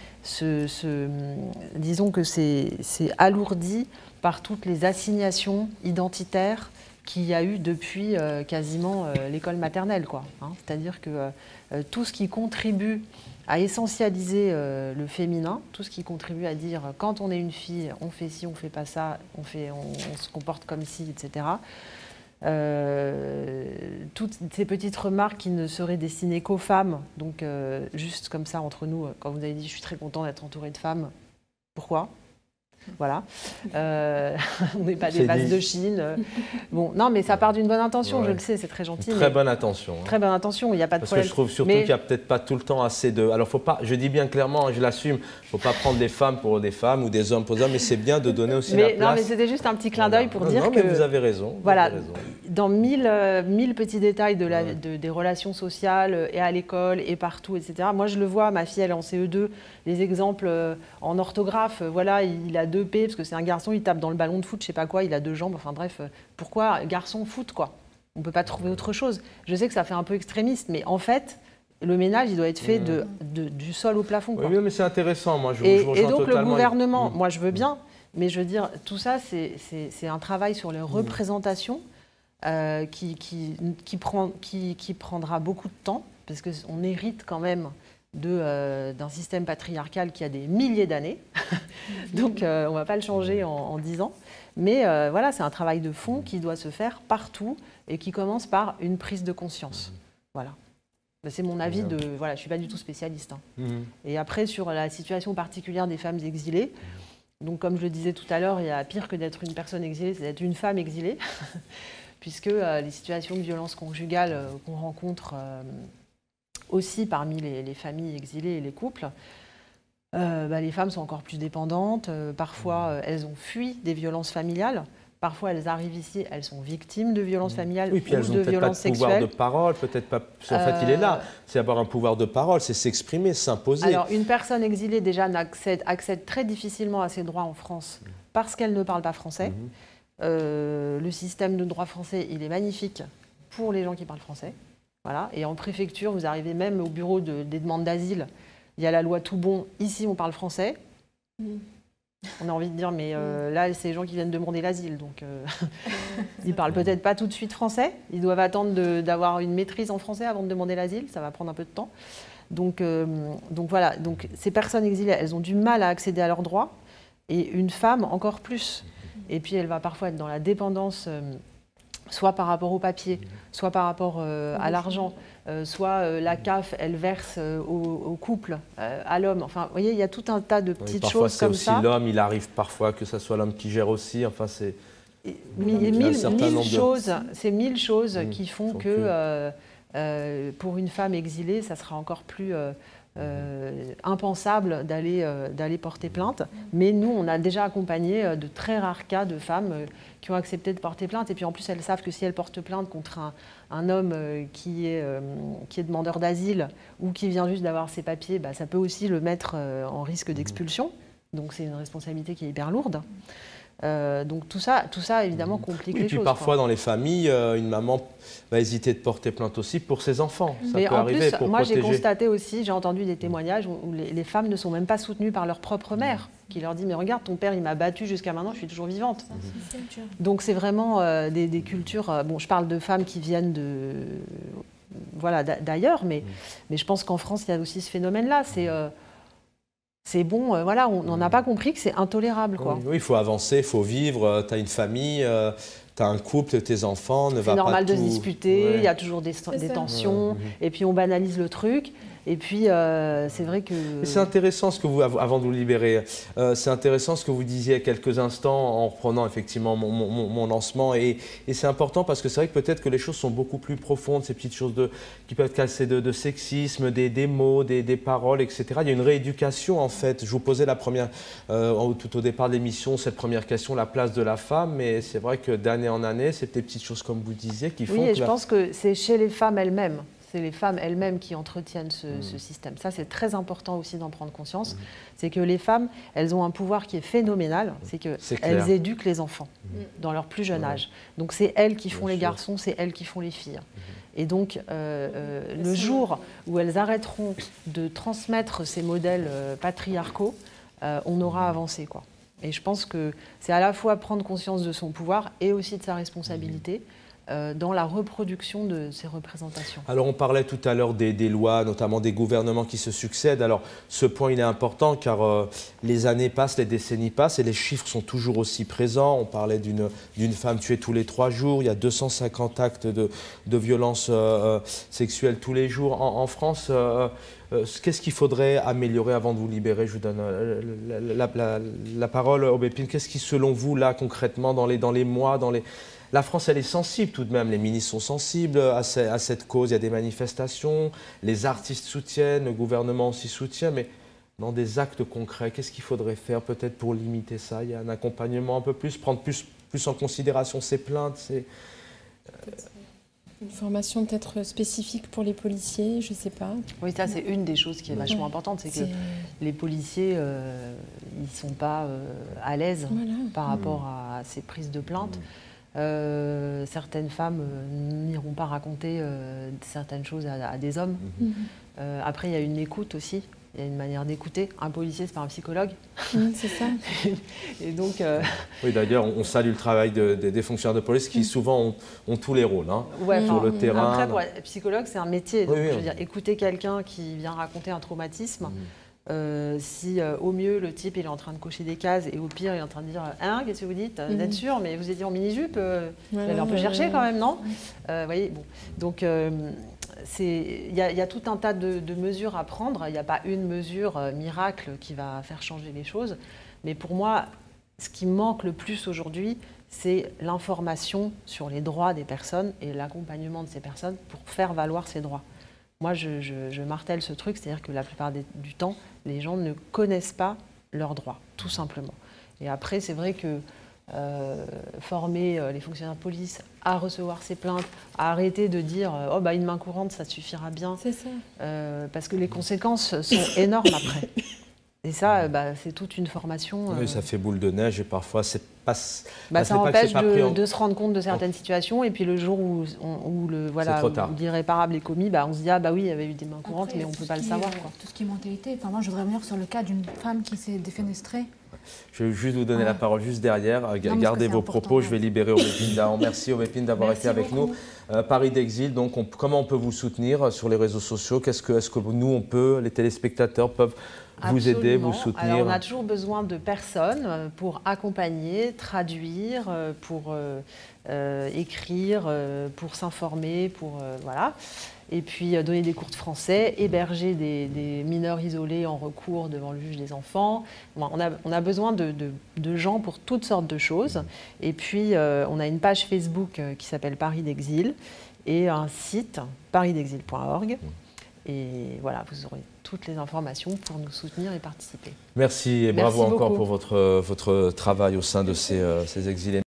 disons que c'est alourdi par toutes les assignations identitaires qu'il y a eu depuis quasiment l'école maternelle, quoi. C'est-à-dire que tout ce qui contribue à essentialiser le féminin, tout ce qui contribue à dire quand on est une fille, on fait ci, on fait pas ça, on se comporte comme ci, etc. Toutes ces petites remarques qui ne seraient destinées qu'aux femmes, donc juste comme ça entre nous, quand vous avez dit je suis très content d'être entourée de femmes, pourquoi ? Voilà, on n'est pas des vases de Chine. Bon, non, mais ça part d'une bonne intention, je le sais, c'est très gentil. Très bonne intention. Très bonne intention, il n'y a pas de problème. Parce que je trouve surtout qu'il n'y a peut-être pas tout le temps assez de... Alors, faut pas, je dis bien clairement, je l'assume, il ne faut pas prendre des femmes pour des femmes ou des hommes pour des hommes, mais c'est bien de donner aussi la place. Non, mais c'était juste un petit clin d'œil pour dire que... Non, mais vous avez raison. Voilà, dans mille petits détails des relations sociales et à l'école et partout, etc. Moi, je le vois, ma fille, elle est en CE2, les exemples en orthographe, voilà, il a 2 P parce que c'est un garçon, il tape dans le ballon de foot, je sais pas quoi, il a 2 jambes, enfin bref, pourquoi garçon foot, quoi? On peut pas trouver autre chose. Je sais que ça fait un peu extrémiste, mais en fait, le ménage, il doit être fait du sol au plafond, quoi. Oui, mais c'est intéressant, moi, je vous rejoins totalement. Et donc, le gouvernement, moi, je veux bien, mais je veux dire, tout ça, c'est un travail sur les représentations qui prendra beaucoup de temps, parce qu'on hérite quand même d'un système patriarcal qui a des milliers d'années. Donc, on ne va pas le changer en 10 ans. Mais voilà, c'est un travail de fond qui doit se faire partout et qui commence par une prise de conscience. Voilà. C'est mon avis de... Voilà, je ne suis pas du tout spécialiste. Et après, sur la situation particulière des femmes exilées, donc comme je le disais tout à l'heure, il y a pire que d'être une personne exilée, c'est d'être une femme exilée, puisque les situations de violence conjugale qu'on rencontre... aussi parmi les familles exilées et les couples, les femmes sont encore plus dépendantes. Parfois, elles ont fui des violences familiales. Parfois, elles arrivent ici, elles sont victimes de violences familiales ou de violences sexuelles. Elles n'ont peut-être pas de pouvoir de parole, peut-être pas... En fait, il est là. C'est avoir un pouvoir de parole, c'est s'exprimer, s'imposer. Alors, une personne exilée, déjà, accède très difficilement à ses droits en France parce qu'elle ne parle pas français. Le système de droit français, il est magnifique pour les gens qui parlent français. Voilà. Et en préfecture, vous arrivez même au bureau des demandes d'asile. Il y a la loi Toubon. Ici, on parle français. On a envie de dire, mais là, c'est les gens qui viennent demander l'asile. Donc, ils ne parlent peut-être pas tout de suite français. Ils doivent attendre d'avoir une maîtrise en français avant de demander l'asile. Ça va prendre un peu de temps. Donc voilà. Donc, ces personnes exilées, elles ont du mal à accéder à leurs droits. Et une femme encore plus. Et puis elle va parfois être dans la dépendance, soit par rapport au papier, soit par rapport à l'argent, soit la CAF, elle verse au couple, à l'homme. Enfin, vous voyez, il y a tout un tas de petites choses comme ça. Parfois, c'est aussi l'homme, il arrive parfois que ce soit l'homme qui gère aussi. Enfin, c'est... C'est 1000 choses qui font que pour une femme exilée, ça sera encore plus impensable d'aller porter plainte. Mais nous, on a déjà accompagné de très rares cas de femmes qui ont accepté de porter plainte. Et puis en plus, elles savent que si elles portent plainte contre un homme qui est demandeur d'asile ou qui vient juste d'avoir ses papiers, bah, ça peut aussi le mettre en risque d'expulsion. Donc c'est une responsabilité qui est hyper lourde. Donc tout ça évidemment complique les choses. Et puis parfois dans les familles, une maman va hésiter de porter plainte aussi pour ses enfants. Ça peut arriver pour moi protéger. j'ai constaté aussi, j'ai entendu des témoignages où les femmes ne sont même pas soutenues par leur propre mère, qui leur dit mais regarde, ton père il m'a battue jusqu'à maintenant, je suis toujours vivante. Donc c'est vraiment des cultures. Bon, je parle de femmes qui viennent d'ailleurs, mais je pense qu'en France il y a aussi ce phénomène-là. C'est bon, voilà, on n'en a pas compris que c'est intolérable, quoi. Oui, il faut avancer, il faut vivre, tu as une famille, tu as un couple, tes enfants, ne va pas tout... C'est normal de se disputer, il y a toujours des tensions, et puis on banalise le truc. Et puis, c'est vrai que... C'est intéressant ce que vous, avant de vous libérer, c'est intéressant ce que vous disiez il y a quelques instants en reprenant effectivement mon lancement. Et c'est important parce que c'est vrai que peut-être que les choses sont beaucoup plus profondes, ces petites choses qui peuvent être cassées de sexisme, des mots, des paroles, etc. Il y a une rééducation en fait. Je vous posais la première, tout au départ de l'émission, cette première question, la place de la femme. Mais c'est vrai que d'année en année, c'est des petites choses comme vous disiez qui font... Oui, et je pense que c'est chez les femmes elles-mêmes. C'est les femmes elles-mêmes qui entretiennent ce système. Ça, c'est très important aussi d'en prendre conscience. C'est que les femmes, elles ont un pouvoir qui est phénoménal. C'est qu'elles éduquent les enfants dans leur plus jeune âge. Donc, c'est elles qui font les garçons, c'est elles qui font les filles. Et donc, le jour où elles arrêteront de transmettre ces modèles patriarcaux, on aura avancé, quoi. Et je pense que c'est à la fois prendre conscience de son pouvoir et aussi de sa responsabilité. Dans la reproduction de ces représentations. Alors on parlait tout à l'heure des lois, notamment des gouvernements qui se succèdent. Alors ce point il est important car les années passent, les décennies passent et les chiffres sont toujours aussi présents. On parlait d'une femme tuée tous les 3 jours, il y a 250 actes de violence sexuelle tous les jours en France. Qu'est-ce qu'il faudrait améliorer avant de vous libérer? Je vous donne la parole, Aubépine. Qu'est-ce qui selon vous là concrètement dans les mois, La France, elle est sensible tout de même, les ministres sont sensibles à cette cause, il y a des manifestations, les artistes soutiennent, le gouvernement aussi soutient, mais dans des actes concrets, qu'est-ce qu'il faudrait faire peut-être pour limiter ça? Il y a un accompagnement un peu plus, prendre plus en considération ces plaintes Une formation peut-être spécifique pour les policiers, je ne sais pas. Oui, ça c'est une des choses qui est vachement importante, c'est que les policiers, ils ne sont pas à l'aise par rapport à ces prises de plainte. Certaines femmes n'iront pas raconter certaines choses à des hommes. Après, il y a une écoute aussi. Il y a une manière d'écouter. Un policier, c'est pas un psychologue. C'est ça. Et donc, Oui, d'ailleurs, on salue le travail des fonctionnaires de police qui souvent ont tous les rôles sur le terrain. Après, pour être psychologue, c'est un métier. Donc, je veux dire, écouter quelqu'un qui vient raconter un traumatisme. Si au mieux le type il est en train de cocher des cases et au pire il est en train de dire qu'est-ce que vous dites, vous êtes sûr, mais vous étiez en mini-jupe, vous allez un peu chercher quand même, non? Voyez, bon. Donc il y a tout un tas de mesures à prendre. Il n'y a pas une mesure miracle qui va faire changer les choses, mais pour moi ce qui manque le plus aujourd'hui, c'est l'information sur les droits des personnes et l'accompagnement de ces personnes pour faire valoir ces droits. Moi, je martèle ce truc, c'est-à-dire que la plupart du temps, les gens ne connaissent pas leurs droits, tout simplement. Et après, c'est vrai que former les fonctionnaires de police à recevoir ces plaintes, à arrêter de dire « oh, bah, une main courante, ça suffira bien ». C'est ça. Parce que les conséquences sont énormes après. Et ça, c'est toute une formation. Oui, ça fait boule de neige et parfois c'est pas. Ça empêche de se rendre compte de certaines situations et puis le jour où l'irréparable est commis, on se dit ah bah oui, il y avait eu des mains courantes, mais on ne peut pas le savoir. Tout ce qui est mentalité. Enfin, moi, je voudrais revenir sur le cas d'une femme qui s'est défenestrée. Je vais juste vous donner la parole juste derrière. Gardez vos propos. Je vais libérer Aubépine. Merci Aubépine d'avoir été avec nous. Paris d'Exil. Donc, comment on peut vous soutenir sur les réseaux sociaux? Est-ce que nous, les téléspectateurs peuvent vous aider, vous soutenir? Alors, on a toujours besoin de personnes pour accompagner, traduire, pour écrire, pour s'informer, voilà. Et puis donner des cours de français, héberger des mineurs isolés en recours devant le juge des enfants. On a besoin de gens pour toutes sortes de choses. Et puis on a une page Facebook qui s'appelle Paris d'Exil et un site parisdexil.org. Et voilà, vous aurez toutes les informations pour nous soutenir et participer. Merci et bravo encore pour votre travail au sein de ces exilés.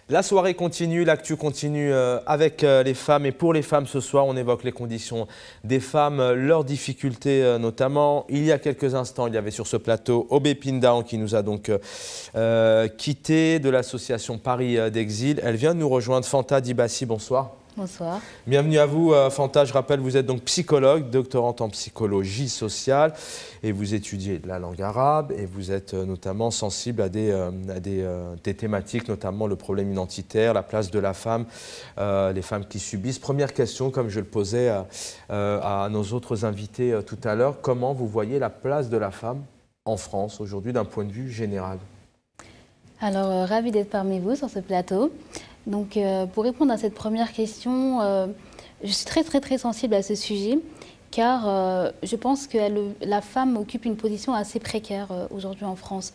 La soirée continue, l'actu continue avec les femmes et pour les femmes ce soir, on évoque les conditions des femmes, leurs difficultés notamment. Il y a quelques instants, il y avait sur ce plateau Obé Pindaon qui nous a donc quitté de l'association Paris d'Exil. Elle vient de nous rejoindre, Fanta Dibassi, bonsoir. Bonsoir. Bienvenue à vous, Fanta. Je rappelle, vous êtes donc psychologue, doctorante en psychologie sociale et vous étudiez la langue arabe et vous êtes notamment sensible à des thématiques, notamment le problème identitaire, la place de la femme, les femmes qui subissent. Première question, comme je le posais à nos autres invités tout à l'heure, comment vous voyez la place de la femme en France aujourd'hui d'un point de vue général? Alors, ravie d'être parmi vous sur ce plateau. Donc, pour répondre à cette première question, je suis très sensible à ce sujet, car je pense que la femme occupe une position assez précaire aujourd'hui en France,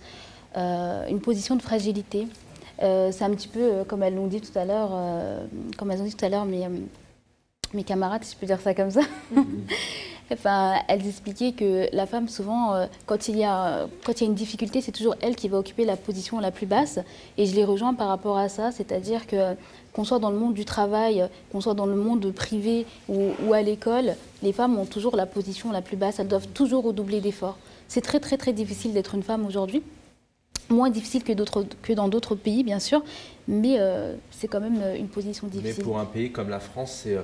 une position de fragilité. C'est un petit peu comme elles l'ont dit tout à l'heure, mes camarades, si je peux dire ça comme ça. Enfin, elles expliquaient que la femme, souvent, quand il y a une difficulté, c'est toujours elle qui va occuper la position la plus basse. Et je les rejoins par rapport à ça, c'est-à-dire qu'on soit dans le monde du travail, qu'on soit dans le monde privé ou à l'école, les femmes ont toujours la position la plus basse, elles doivent toujours redoubler d'efforts. C'est très difficile d'être une femme aujourd'hui. Moins difficile que dans d'autres pays, bien sûr, mais c'est quand même une position difficile. Mais pour un pays comme la France, c'est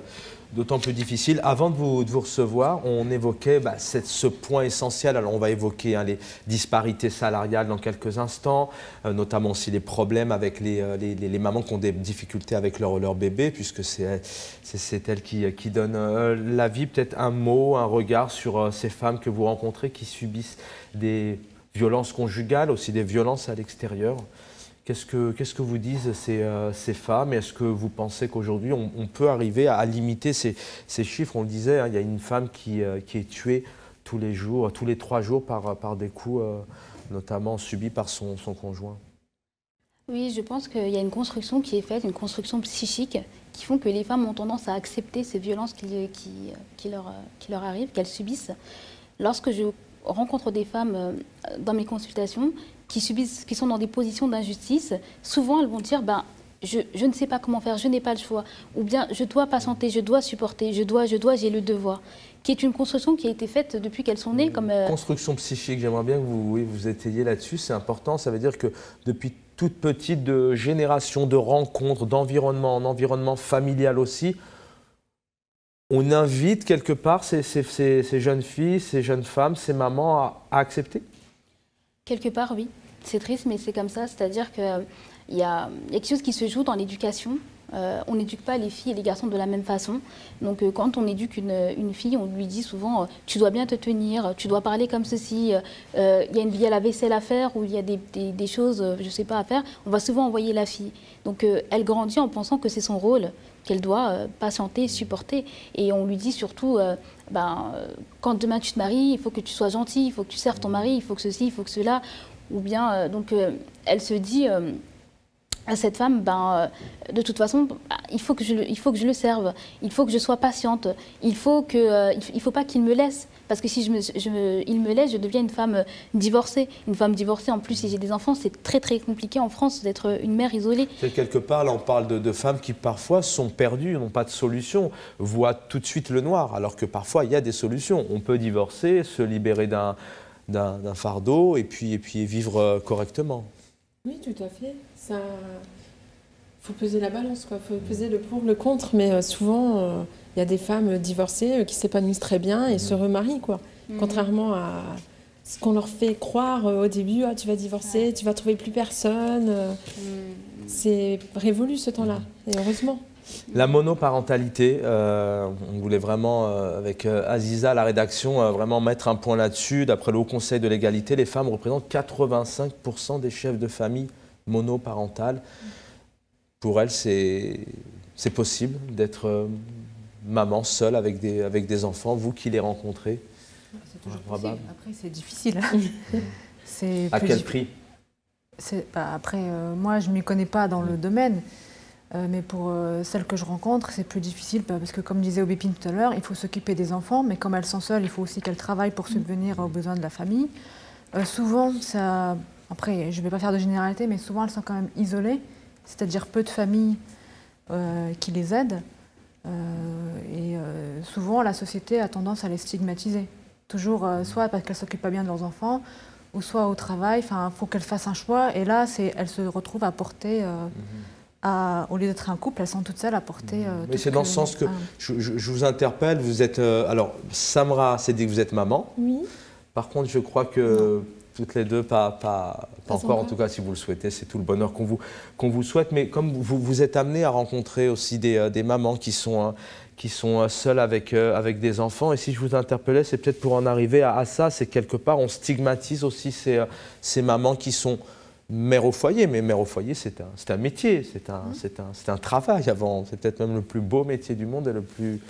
d'autant plus difficile. Avant de vous recevoir, on évoquait ce point essentiel. Alors, on va évoquer les disparités salariales dans quelques instants, notamment aussi les problèmes avec les mamans qui ont des difficultés avec leur bébé, puisque c'est elles qui donnent la vie. Peut-être un mot, un regard sur ces femmes que vous rencontrez qui subissent des violences conjugales, aussi des violences à l'extérieur. Qu'est-ce que vous disent ces femmes? Est-ce que vous pensez qu'aujourd'hui, on peut arriver à limiter ces chiffres? On le disait, il y a une femme qui est tuée tous les 3 jours par des coups, notamment subis par son conjoint. Oui, je pense qu'il y a une construction qui est faite, une construction psychique, qui font que les femmes ont tendance à accepter ces violences qui leur arrivent, qu'elles subissent. Lorsque je rencontre des femmes dans mes consultations qui sont dans des positions d'injustice, souvent elles vont dire je ne sais pas comment faire, je n'ai pas le choix, ou bien je dois patienter, je dois supporter, j'ai le devoir, qui est une construction qui a été faite depuis qu'elles sont nées. Construction psychique, j'aimerais bien que vous étayiez là-dessus, c'est important, ça veut dire que depuis toute petite, de génération, de rencontres, d'environnement, en environnement familial aussi, on invite quelque part ces jeunes filles, ces jeunes femmes, ces mamans à accepter? Quelque part, oui. C'est triste, mais c'est comme ça. C'est-à-dire qu'il y a quelque chose qui se joue dans l'éducation. On n'éduque pas les filles et les garçons de la même façon. Donc quand on éduque une fille, on lui dit souvent tu dois bien te tenir, tu dois parler comme ceci, il y a la vaisselle à faire ou il y a des choses, je ne sais pas, à faire. On va souvent envoyer la fille. Donc elle grandit en pensant que c'est son rôle, qu'elle doit patienter, supporter. Et on lui dit surtout, quand demain tu te maries, il faut que tu sois gentil, il faut que tu serves ton mari, il faut que ceci, il faut que cela. Ou bien, elle se dit à cette femme, de toute façon, il faut que je le serve, il faut que je sois patiente, il faut pas qu'il me laisse. Parce que si il me laisse, je deviens une femme divorcée. Une femme divorcée, en plus, si j'ai des enfants, c'est très compliqué en France d'être une mère isolée. Quelque part, là, on parle de femmes qui parfois sont perdues, n'ont pas de solution, voient tout de suite le noir, alors que parfois, il y a des solutions. On peut divorcer, se libérer d'un fardeau et puis vivre correctement. Oui, tout à fait. Il faut peser la balance, il faut peser le pour, le contre, mais souvent, il y a des femmes divorcées qui s'épanouissent très bien et se remarient, quoi. Contrairement à ce qu'on leur fait croire au début, tu vas divorcer, tu vas trouver plus personne. C'est révolu ce temps-là, et heureusement. La monoparentalité, on voulait vraiment, avec Aziza, la rédaction, vraiment mettre un point là-dessus. D'après le Haut Conseil de l'égalité, les femmes représentent 85% des chefs de famille monoparentales. Pour elles, c'est possible d'être maman seule avec des enfants, vous qui les rencontrez. C'est toujours possible. Après, c'est difficile. À quel prix? Après, moi, je ne m'y connais pas dans le domaine. Mais pour celles que je rencontre, c'est plus difficile parce que, comme disait Aubépine tout à l'heure, il faut s'occuper des enfants, mais comme elles sont seules, il faut aussi qu'elles travaillent pour subvenir aux besoins de la famille. Souvent, après, je ne vais pas faire de généralité, mais souvent, elles sont quand même isolées, c'est-à-dire peu de familles qui les aident. Souvent, la société a tendance à les stigmatiser. Toujours, soit parce qu'elles ne s'occupent pas bien de leurs enfants, ou soit au travail. Enfin, il faut qu'elles fassent un choix. Et là, elles se retrouvent à porter... au lieu d'être un couple, elles sont toutes seules à porter... Mais c'est dans ce sens que je vous interpelle. Vous êtes... alors, Samra s'est dit que vous êtes maman. Oui. Par contre, je crois que toutes les deux, pas encore, en tout cas, si vous le souhaitez, c'est tout le bonheur qu'on vous souhaite. Mais comme vous êtes amené à rencontrer aussi des mamans qui sont seules avec des enfants, et si je vous interpellais, c'est peut-être pour en arriver à ça, c'est quelque part, on stigmatise aussi ces mamans qui sont mères au foyer, mais mère au foyer, c'est un métier, c'est un travail avant, c'est peut-être même le plus beau métier du monde et le plus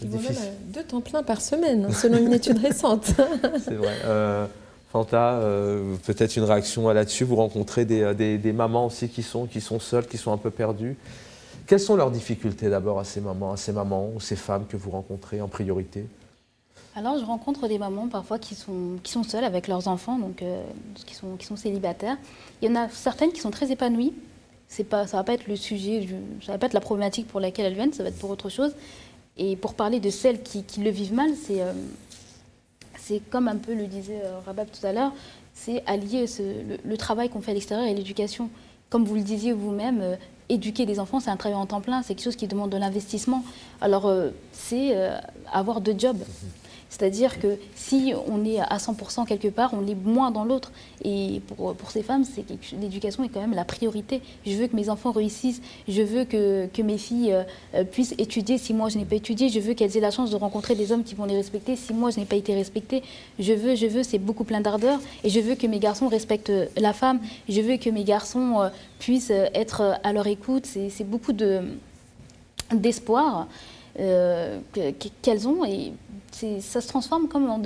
difficile. À 2 temps plein par semaine, selon une étude récente. C'est vrai. Fanta, peut-être une réaction là-dessus. Vous rencontrez des mamans aussi qui sont seules, qui sont un peu perdues. Quelles sont leurs difficultés d'abord à ces mamans ou ces femmes que vous rencontrez en priorité? Alors, je rencontre des mamans parfois qui sont seules avec leurs enfants, donc qui sont célibataires. Il y en a certaines qui sont très épanouies. Ça ne va pas être le sujet, ça va pas être la problématique pour laquelle elles viennent, ça va être pour autre chose. Et pour parler de celles qui le vivent mal, c'est comme un peu le disait Rabab tout à l'heure, c'est allier le travail qu'on fait à l'extérieur et l'éducation. Comme vous le disiez vous-même, éduquer des enfants, c'est un travail en temps plein, c'est quelque chose qui demande de l'investissement. Alors, c'est avoir 2 jobs. C'est-à-dire que si on est à 100% quelque part, on est moins dans l'autre. Et pour ces femmes, l'éducation est quand même la priorité. Je veux que mes enfants réussissent, je veux que mes filles puissent étudier si moi je n'ai pas étudié, je veux qu'elles aient la chance de rencontrer des hommes qui vont les respecter si moi je n'ai pas été respectée. Je veux, c'est beaucoup plein d'ardeur. Et je veux que mes garçons respectent la femme, je veux que mes garçons puissent être à leur écoute. C'est beaucoup d'espoir qu'elles ont. Et ça se transforme comme en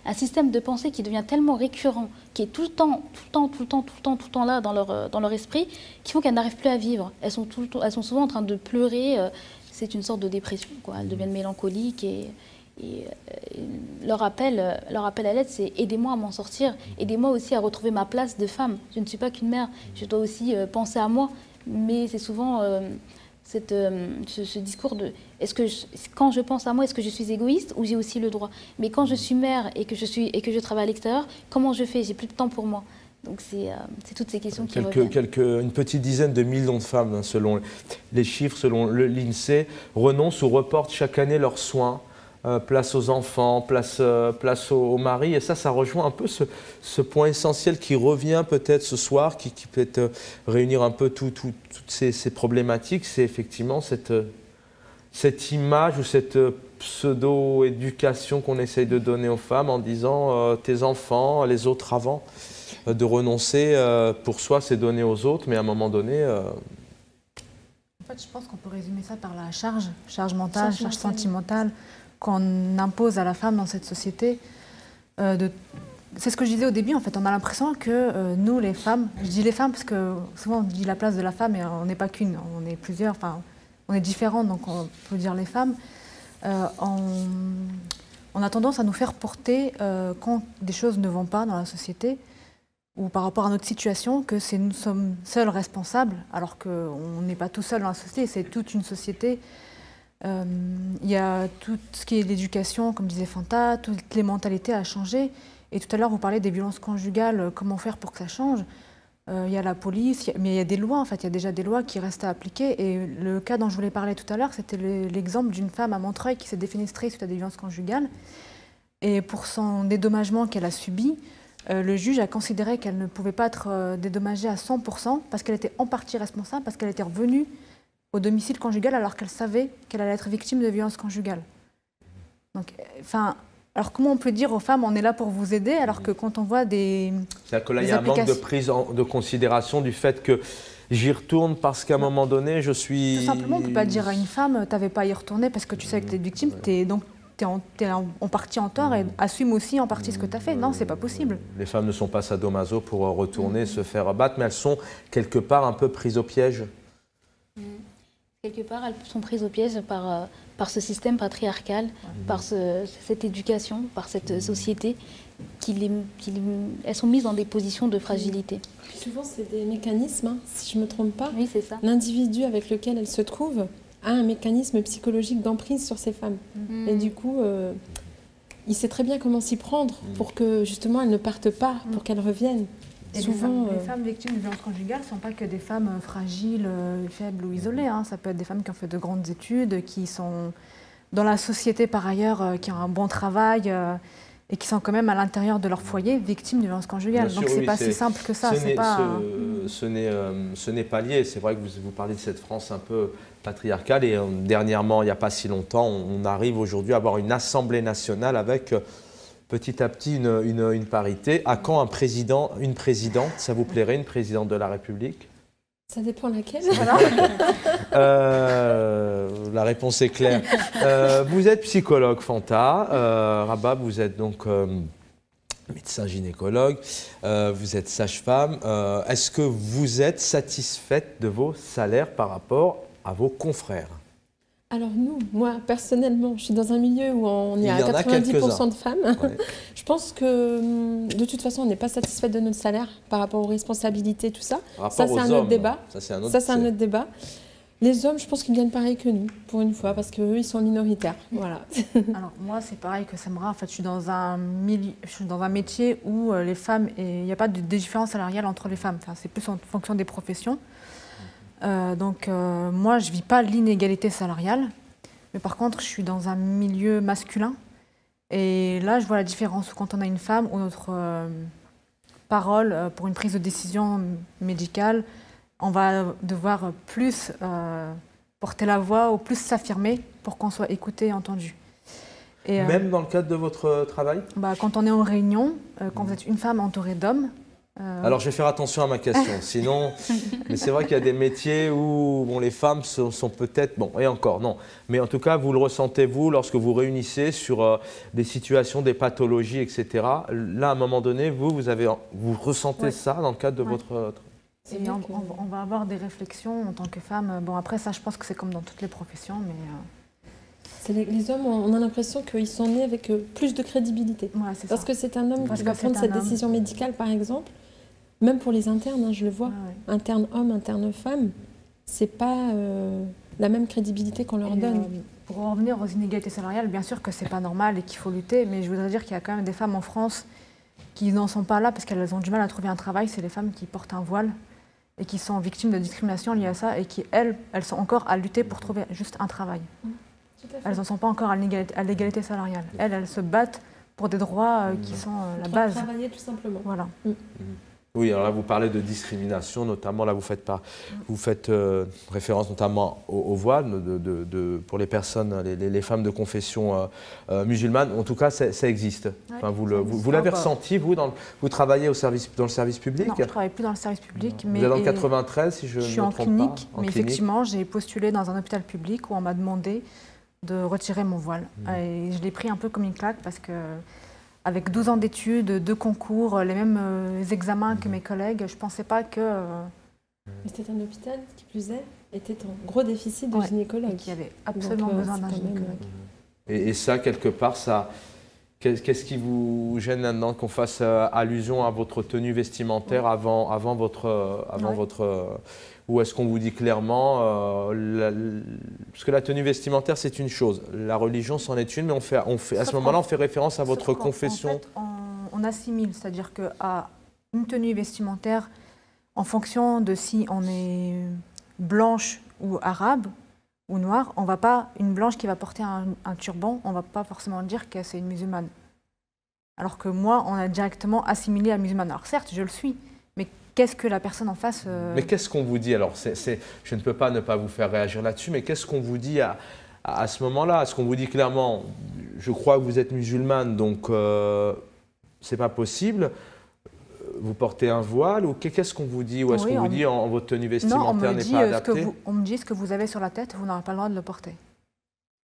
un système de pensée qui devient tellement récurrent, qui est tout le temps là dans leur esprit, qui font qu'elles n'arrivent plus à vivre. Elles sont souvent en train de pleurer. C'est une sorte de dépression, quoi. Elles deviennent mélancoliques et leur appel à l'aide, c'est aidez-moi à m'en sortir, aidez-moi aussi à retrouver ma place de femme. Je ne suis pas qu'une mère, je dois aussi penser à moi. Mais c'est souvent ce discours de quand je pense à moi, est-ce que je suis égoïste ou j'ai aussi le droit? Mais quand je suis mère et que je travaille à l'extérieur, comment je fais? J'ai plus de temps pour moi. Donc c'est toutes ces questions qui reviennent. Une petite dizaine de millions de femmes, selon les chiffres, selon l'INSEE, renoncent ou reportent chaque année leurs soins. Place aux enfants, place au mari. Et ça rejoint un peu ce point essentiel qui revient peut-être ce soir, qui peut réunir un peu toutes ces problématiques. C'est effectivement cette image ou cette pseudo-éducation qu'on essaye de donner aux femmes en disant tes enfants, les autres avant. De renoncer pour soi, c'est donner aux autres, mais à un moment donné... En fait, je pense qu'on peut résumer ça par la charge mentale, charge sentimentale, qu'on impose à la femme dans cette société. C'est ce que je disais au début, en fait, on a l'impression que nous, les femmes, je dis les femmes parce que souvent on dit la place de la femme et on n'est pas qu'une, on est plusieurs, enfin, on est différentes, donc on peut dire les femmes. On a tendance à nous faire porter quand des choses ne vont pas dans la société ou par rapport à notre situation, que nous sommes seuls responsables, alors qu'on n'est pas tout seul dans la société, c'est toute une société. Il y a tout ce qui est l'éducation, comme disait Fanta, toutes les mentalités à changer. Et tout à l'heure, vous parlez des violences conjugales, comment faire pour que ça change. Il y a la police, mais il y a des lois, en fait, il y a déjà des lois qui restent à appliquer. Et le cas dont je voulais parler tout à l'heure, c'était l'exemple d'une femme à Montreuil qui s'est défenestrée suite à des violences conjugales. Et pour son dédommagement qu'elle a subi, le juge a considéré qu'elle ne pouvait pas être dédommagée à 100% parce qu'elle était en partie responsable, parce qu'elle était revenue au domicile conjugal alors qu'elle savait qu'elle allait être victime de violences conjugales. Donc, enfin, alors comment on peut dire aux femmes on est là pour vous aider alors que quand on voit des C'est-à-dire que là, il y a un manque de prise de considération du fait que j'y retourne parce qu'à un moment donné, je suis... Tout simplement, on ne peut pas dire à une femme, tu n'avais pas à y retourner parce que tu sais que tu es victime, donc tu es en partie en tort et assume aussi en partie ce que tu as fait. Non, c'est pas possible. Les femmes ne sont pas sadomaso pour retourner, se faire battre, mais elles sont quelque part un peu prises au piège. Quelque part, elles sont prises au piège par ce système patriarcal, par cette éducation, par cette société, elles sont mises dans des positions de fragilité. Souvent, c'est des mécanismes, hein, si je ne me trompe pas. Oui, c'est ça. L'individu avec lequel elles se trouvent a un mécanisme psychologique d'emprise sur ces femmes. Et du coup, il sait très bien comment s'y prendre pour que justement elles ne partent pas, pour qu'elles reviennent. Et souvent, les femmes victimes de violences conjugales ne sont pas que des femmes fragiles, faibles ou isolées. Hein. Ça peut être des femmes qui ont fait de grandes études, qui sont dans la société par ailleurs, qui ont un bon travail et qui sont quand même à l'intérieur de leur foyer victimes de violences conjugales. Bien donc sûr, c'est pas si simple que ça. Ce n'est pas lié. C'est vrai que vous parlez de cette France un peu patriarcale et dernièrement, il n'y a pas si longtemps, on arrive aujourd'hui à avoir une Assemblée nationale avec petit à petit une parité. À quand un président, une présidente? Ça vous plairait, une présidente de la République? Ça dépend laquelle. La réponse est claire. Vous êtes psychologue, Fanta. Rabab, vous êtes donc médecin gynécologue. Vous êtes sage-femme. Est-ce que vous êtes satisfaite de vos salaires par rapport à vos confrères? Alors moi personnellement, je suis dans un milieu où on est à 90% de femmes. Ouais. Je pense que de toute façon, on n'est pas satisfaite de notre salaire par rapport aux responsabilités, tout ça. Ça, c'est un autre débat. Ça, c'est un autre débat. Les hommes, je pense qu'ils gagnent pareil que nous, pour une fois, parce qu'eux, ils sont minoritaires. Voilà. Alors moi, c'est pareil que Samra. En fait, je suis dans un métier où les femmes, il n'y a pas de différence salariale entre les femmes. Enfin, c'est plus en fonction des professions. Donc moi, je ne vis pas l'inégalité salariale, mais par contre, je suis dans un milieu masculin. Et là, je vois la différence quand on a une femme où notre parole pour une prise de décision médicale, on va devoir plus porter la voix ou plus s'affirmer pour qu'on soit écouté et entendu. Et, même dans le cadre de votre travail? Quand on est en réunion, quand vous êtes une femme entourée d'hommes, alors, je vais faire attention à ma question, sinon, mais c'est vrai qu'il y a des métiers où les femmes sont peut-être, et encore, non, mais en tout cas, vous le ressentez, vous, lorsque vous réunissez sur des situations, des pathologies, etc. Là, à un moment donné, vous ressentez ça dans le cadre de votre... Et on va avoir des réflexions en tant que femme. Bon, après, ça, je pense que c'est comme dans toutes les professions, mais... Les hommes, on a l'impression qu'ils sont nés avec plus de crédibilité. Ouais, parce que c'est un homme qui va prendre cette décision médicale, par exemple. Même pour les internes, je le vois. Interne homme, interne femme, c'est pas la même crédibilité qu'on leur donne. Pour en revenir aux inégalités salariales, bien sûr que c'est pas normal et qu'il faut lutter, mais je voudrais dire qu'il y a quand même des femmes en France qui n'en sont pas là parce qu'elles ont du mal à trouver un travail. C'est les femmes qui portent un voile et qui sont victimes de discrimination liée à ça et qui, elles sont encore à lutter pour trouver juste un travail. Elles n'en sont pas encore à l'égalité salariale. Elles se battent pour des droits qui sont la base. Pour travailler tout simplement. Voilà. Oui, alors là, vous parlez de discrimination, notamment, là, vous faites référence notamment au voile pour les personnes, les femmes de confession musulmane. En tout cas, ça existe. Enfin, vous l'avez ressenti, vous travaillez dans le service public? Non, je ne travaille plus dans le service public. Mais vous êtes dans le 93, si je ne me trompe pas. Je suis en clinique, mais effectivement, j'ai postulé dans un hôpital public où on m'a demandé de retirer mon voile. Et je l'ai pris un peu comme une claque parce que... Avec 12 ans d'études, 2 concours, les mêmes examens que mes collègues, je ne pensais pas que... Mais c'était un hôpital, qui plus est, était en gros déficit de gynécologue. Qui avait absolument besoin d'un gynécologue. Et ça, quelque part, qu'est-ce qui vous gêne là-dedans qu'on fasse allusion à votre tenue vestimentaire avant votre... Ou est-ce qu'on vous dit clairement, parce que la tenue vestimentaire c'est une chose, la religion c'en est une, mais à ce moment-là on fait référence à votre confession. En fait, on assimile, c'est-à-dire qu'à une tenue vestimentaire, en fonction de si on est blanche ou arabe ou noire, on va pas, une blanche qui va porter un turban, on ne va pas forcément dire que c'est une musulmane. Alors que moi, on a directement assimilé à musulmane. Alors certes, je le suis, Mais qu'est-ce que la personne en face... Mais qu'est-ce qu'on vous dit? Alors, je ne peux pas ne pas vous faire réagir là-dessus, mais qu'est-ce qu'on vous dit à ce moment-là? Est-ce qu'on vous dit clairement, je crois que vous êtes musulmane, donc c'est pas possible, vous portez un voile, ou qu'est-ce qu'on vous dit? Ou est-ce qu'on vous dit votre tenue vestimentaire n'est pas adaptée? On me dit ce que vous avez sur la tête, vous n'aurez pas le droit de le porter.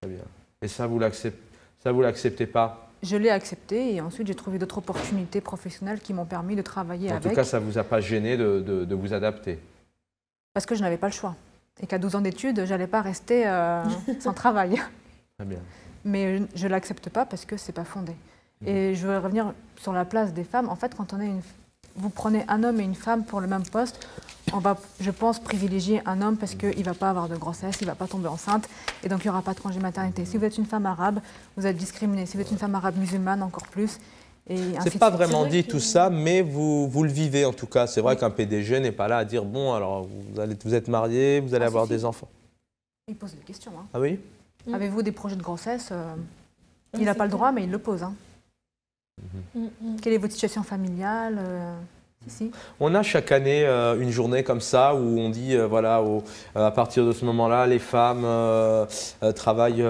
Très bien. Et ça, vous l'acceptez pas? Je l'ai accepté et ensuite j'ai trouvé d'autres opportunités professionnelles qui m'ont permis de travailler avec. En tout cas, ça ne vous a pas gêné de vous adapter? Parce que je n'avais pas le choix. Et qu'à 12 ans d'études, je n'allais pas rester sans travail. Très bien. Mais je ne l'accepte pas parce que ce n'est pas fondé. Et je veux revenir sur la place des femmes. En fait, quand vous prenez un homme et une femme pour le même poste, on va, je pense, privilégier un homme parce qu'il ne va pas avoir de grossesse, il ne va pas tomber enceinte, et donc il n'y aura pas de congé maternité. Si vous êtes une femme arabe, vous êtes discriminée. Si vous êtes une femme arabe musulmane, encore plus. C'est pas vraiment dit tout ça, mais vous le vivez en tout cas. C'est vrai qu'un PDG n'est pas là à dire, bon, alors vous êtes marié, vous allez avoir des enfants. Il pose des questions. Hein. Ah oui? Avez-vous des projets de grossesse? Il n'a pas le droit, mais il le pose. Hein. Quelle est votre situation familiale? Si. On a chaque année une journée comme ça où on dit, voilà, à partir de ce moment-là, les femmes travaillent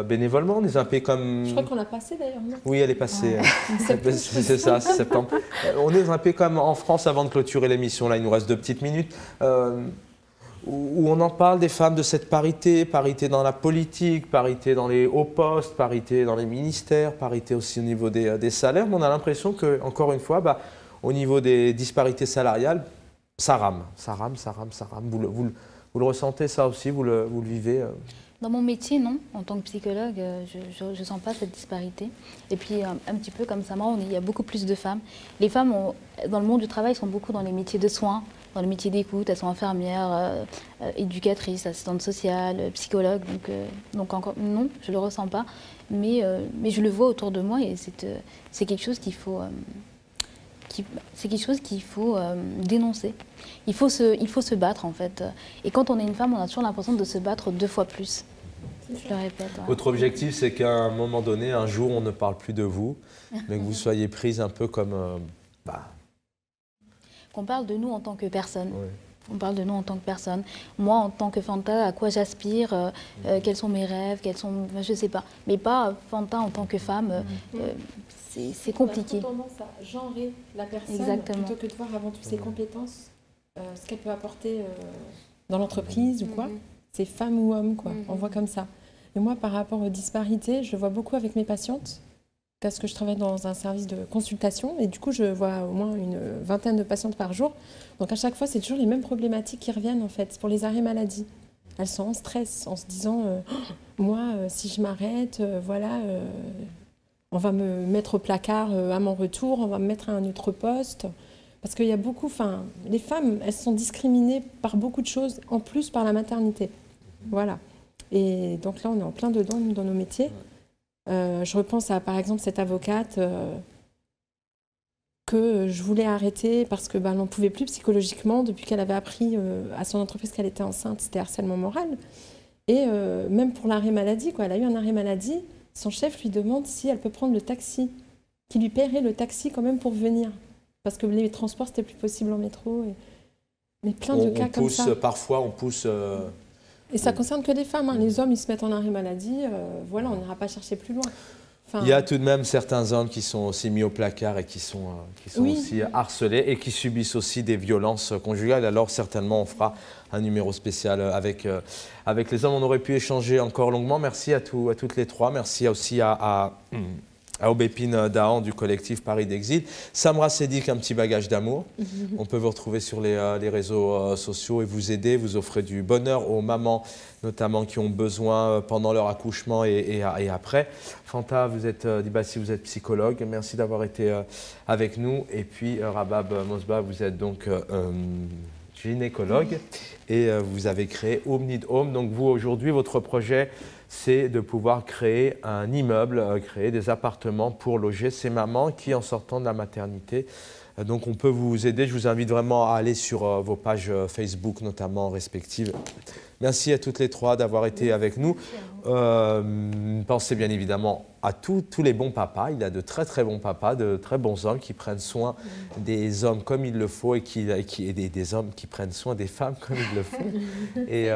bénévolement. On est un peu comme... Je crois qu'on l'a passé d'ailleurs, non? Oui, elle est passée. Ouais. C'est ça, c'est septembre. On est un peu comme en France avant de clôturer l'émission. Là, il nous reste 2 petites minutes. Où on en parle des femmes, de cette parité, parité dans la politique, parité dans les hauts postes, parité dans les ministères, parité aussi au niveau des salaires. Mais on a l'impression que, encore une fois, au niveau des disparités salariales, ça rame. Vous le ressentez ça aussi, vous le vivez Dans mon métier, non. En tant que psychologue, je ne sens pas cette disparité. Et puis, un petit peu comme Samra, il y a beaucoup plus de femmes. Les femmes, dans le monde du travail, sont beaucoup dans les métiers de soins, dans les métiers d'écoute. Elles sont infirmières, éducatrices, assistantes sociales, psychologues. Donc encore, non, je ne le ressens pas. Mais je le vois autour de moi et c'est quelque chose qu'il faut... c'est quelque chose qu'il faut dénoncer. Il faut se battre, en fait. Et quand on est une femme, on a toujours l'impression de se battre 2 fois plus. Je le répète. Ouais. Votre objectif, c'est qu'à un moment donné, un jour, on ne parle plus de vous, mais que vous soyez prise un peu comme... Qu'on parle de nous en tant que personne. Oui. On parle de nous en tant que personne. Moi, en tant que Fanta, à quoi j'aspire, quels sont mes rêves, je ne sais pas. Mais pas Fanta en tant que femme. C'est compliqué. On a tendance à genrer la personne. Exactement. Plutôt que de voir avant tout ses compétences, ce qu'elle peut apporter dans l'entreprise ou quoi. C'est femme ou homme, quoi. On voit comme ça. Et moi, par rapport aux disparités, je vois beaucoup avec mes patientes, parce que je travaille dans un service de consultation, et du coup, je vois au moins une 20aine de patientes par jour. Donc à chaque fois, c'est toujours les mêmes problématiques qui reviennent, en fait, pour les arrêts maladie. Elles sont en stress, en se disant, moi, si je m'arrête, voilà... on va me mettre au placard à mon retour, on va me mettre à un autre poste. Parce qu'il y a beaucoup, les femmes, elles sont discriminées par beaucoup de choses, en plus par la maternité. Voilà. Et donc là, on est en plein dedans dans nos métiers. Je repense à, par exemple, cette avocate que je voulais arrêter parce que n'en pouvait plus psychologiquement depuis qu'elle avait appris à son entreprise qu'elle était enceinte. C'était harcèlement moral. Et même pour l'arrêt maladie, quoi. Elle a eu un arrêt maladie. Son chef lui demande si elle peut prendre le taxi, qui lui paierait le taxi quand même pour venir. Parce que les transports, c'était plus possible en métro. Mais plein de cas comme ça. Parfois, on pousse... Et ça ne concerne que les femmes. Hein. Les hommes, ils se mettent en arrêt maladie. Voilà, on n'ira pas chercher plus loin. Il y a tout de même certains hommes qui sont aussi mis au placard et qui sont aussi harcelés et qui subissent aussi des violences conjugales. Alors certainement, on fera un numéro spécial avec les hommes. On aurait pu échanger encore longuement. Merci à toutes les trois. Merci aussi à Aubépine Dahan du collectif Paris d'Exil. Samra Sédic, un petit bagage d'amour. On peut vous retrouver sur les réseaux sociaux et vous aider, vous offrir du bonheur aux mamans, notamment qui ont besoin pendant leur accouchement et après. Fanta, vous êtes psychologue. Merci d'avoir été avec nous. Et puis Rabab Mosba, vous êtes donc gynécologue et vous avez créé Home Need Home. Donc vous, aujourd'hui, votre projet, c'est de pouvoir créer un immeuble, créer des appartements pour loger ces mamans qui, en sortant de la maternité, donc on peut vous aider. Je vous invite vraiment à aller sur vos pages Facebook, notamment respectives, Merci à toutes les trois d'avoir été avec nous. Pensez bien évidemment à tous les bons papas. Il y a de très très bons papas, de très bons hommes qui prennent soin des hommes comme il le faut et des hommes qui prennent soin des femmes comme il le faut. Et,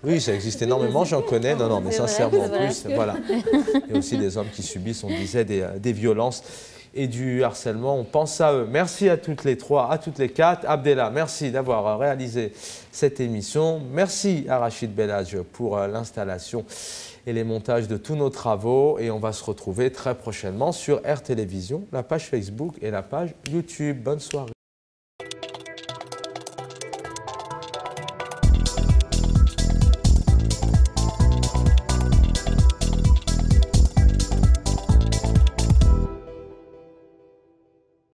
oui, ça existe énormément, j'en connais. Non, mais sincèrement, en plus, voilà. Il y a aussi des hommes qui subissent, on disait, des violences et du harcèlement. On pense à eux. Merci à toutes les trois, à toutes les quatre. Abdellah, merci d'avoir réalisé cette émission. Merci à Rachid Belhadj pour l'installation et les montages de tous nos travaux. Et on va se retrouver très prochainement sur R Télévision, la page Facebook et la page YouTube. Bonne soirée.